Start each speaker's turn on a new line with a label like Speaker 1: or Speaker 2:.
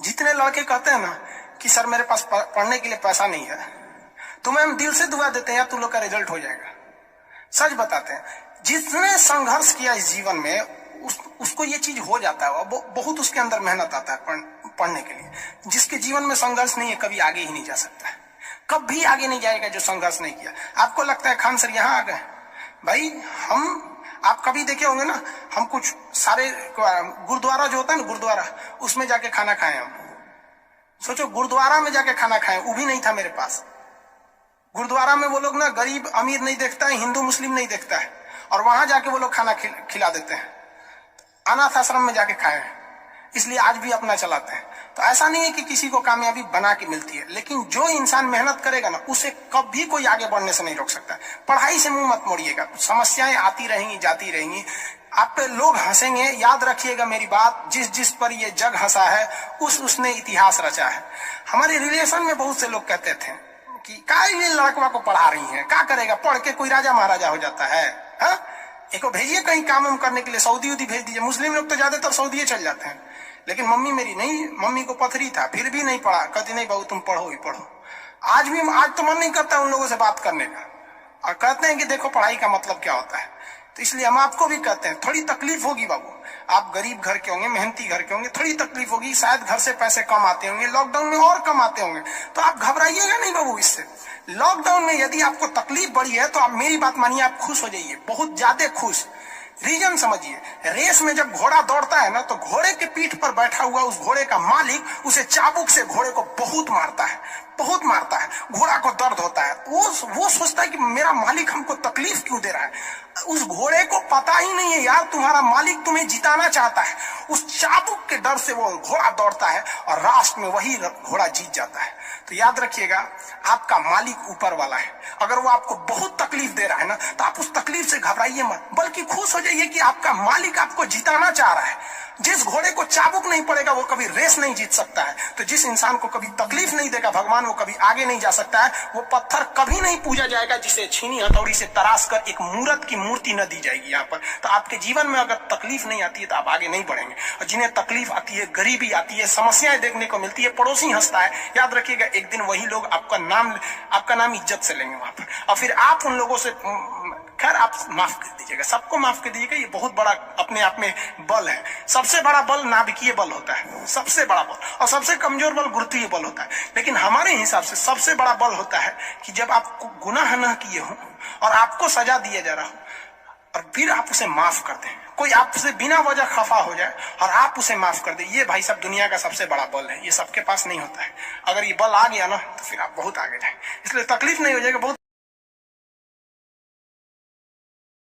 Speaker 1: जितने लड़के कहते हैं ना कि सर मेरे पास पढ़ने के लिए पैसा नहीं है, तो हम दिल से दुआ देते हैं यार तुम लोग का रिजल्ट हो जाएगा। सच बताते हैं, जिसने संघर्ष किया इस जीवन में उसको ये चीज हो जाता है, बहुत उसके अंदर मेहनत आता है पढ़ने के लिए। जिसके जीवन में संघर्ष नहीं है कभी आगे ही नहीं जा सकता है, कभी आगे नहीं जाएगा जो संघर्ष नहीं किया। आपको लगता है खान सर यहाँ आ गए, भाई आप कभी देखे होंगे ना, हम कुछ सारे गुरुद्वारा जो होता है ना, गुरुद्वारा उसमें जाके खाना खाए हम। सोचो गुरुद्वारा में जाके खाना खाए, वो भी नहीं था मेरे पास। गुरुद्वारा में वो लोग ना गरीब अमीर नहीं देखता है, हिंदू मुस्लिम नहीं देखता है, और वहां जाके वो लोग खाना खिला देते हैं। अनाथ आश्रम में जाके खाए, इसलिए आज भी अपना चलाते हैं। तो ऐसा नहीं है कि किसी को कामयाबी बना के मिलती है, लेकिन जो इंसान मेहनत करेगा ना उसे कभी कोई आगे बढ़ने से नहीं रोक सकता। पढ़ाई से मुंह मत मोड़िएगा, समस्याएं आती रहेंगी जाती रहेंगी, आप पे लोग हंसेंगे। याद रखिएगा मेरी बात, जिस पर ये जग हंसा है उसने इतिहास रचा है। हमारे रिलेशन में बहुत से लोग कहते थे कि क्या ये लड़कवा को पढ़ा रही है, क्या करेगा, पढ़ के कोई राजा महाराजा हो जाता है। हाँ, एक भेजिए कहीं काम करने के लिए, सऊदी उदी भेज दीजिए। मुस्लिम लोग तो ज्यादातर सऊदी चल जाते हैं, लेकिन मम्मी मेरी नहीं, मम्मी को पथरी था फिर भी नहीं पढ़ा। कहती नहीं बहू तुम पढ़ो ही पढ़ो। आज तो मन नहीं करता उन लोगों से बात करने का, और कहते हैं कि देखो पढ़ाई का मतलब क्या होता है। तो इसलिए हम आपको भी कहते हैं, थोड़ी तकलीफ होगी बाबू, आप गरीब घर के होंगे, मेहनती घर के होंगे, थोड़ी तकलीफ होगी, शायद घर से पैसे कम आते होंगे, लॉकडाउन में और कम आते होंगे, तो आप घबराइएगा नहीं बाबू इससे। लॉकडाउन में यदि आपको तकलीफ बढ़ी है तो आप मेरी बात मानिए, आप खुश हो जाइए, बहुत ज्यादा खुश। रीजन समझिए, रेस में जब घोड़ा दौड़ता है ना, तो घोड़े के पीठ पर बैठा हुआ उस घोड़े का मालिक उसे चाबुक से घोड़े को बहुत मारता है, बहुत मारता है। घोड़ा को दर्द होता है, वो सोचता है कि मेरा मालिक हमको तकलीफ क्यों दे रहा है। उस घोड़े को पता ही नहीं है यार तुम्हारा मालिक तुम्हें जिताना चाहता है। उस चाबुक के डर से वो घोड़ा दौड़ता है और लास्ट में वही घोड़ा जीत जाता है। तो याद रखिएगा, आपका मालिक ऊपर वाला है। अगर वो आपको बहुत तकलीफ दे रहा है ना, तो आप उस तकलीफ से घबराइए मत, बल्कि खुश हो जाइए कि आपका मालिक आपको जिताना चाह रहा है। जिस घोड़े को चाबुक नहीं पड़ेगा वो कभी रेस नहीं जीत सकता है। तो जिस इंसान को कभी तकलीफ नहीं देगा भगवान, वो कभी आगे नहीं जा सकता है। वो पत्थर कभी नहीं पूजा जाएगा जिसे छीनी हथौड़ी से तराश कर एक मूर्त की मूर्ति न दी जाएगी यहाँ पर। तो आपके जीवन में अगर तकलीफ नहीं आती है तो आप आगे नहीं बढ़ेंगे। और जिन्हें तकलीफ आती है, गरीबी आती है, समस्याएं देखने को मिलती है, पड़ोसी हंसता है, याद रखिएगा एक दिन वही लोग आपका नाम इज्जत से लेंगे वहां पर। और फिर आप उन लोगों से, खैर आप माफ कर दीजिएगा, सबको माफ कर दीजिएगा, ये बहुत बड़ा अपने आप में बल है। सबसे बड़ा बल नाभिकीय बल होता है, सबसे बड़ा बल, और सबसे कमजोर बल गुरुत्वीय बल होता है। लेकिन हमारे हिसाब से सबसे बड़ा बल होता है कि जब आप गुनाह न किए हो और आपको सजा दिया जा रहा हो और फिर आप उसे माफ कर दें। कोई आपसे बिना वजह खफा हो जाए और आप उसे माफ कर दे, ये भाई साहब दुनिया का सबसे बड़ा बल है। ये सबके पास नहीं होता है। अगर ये बल आ गया ना तो फिर आप बहुत आगे जाए। इसलिए तकलीफ नहीं हो जाएगा, बहुत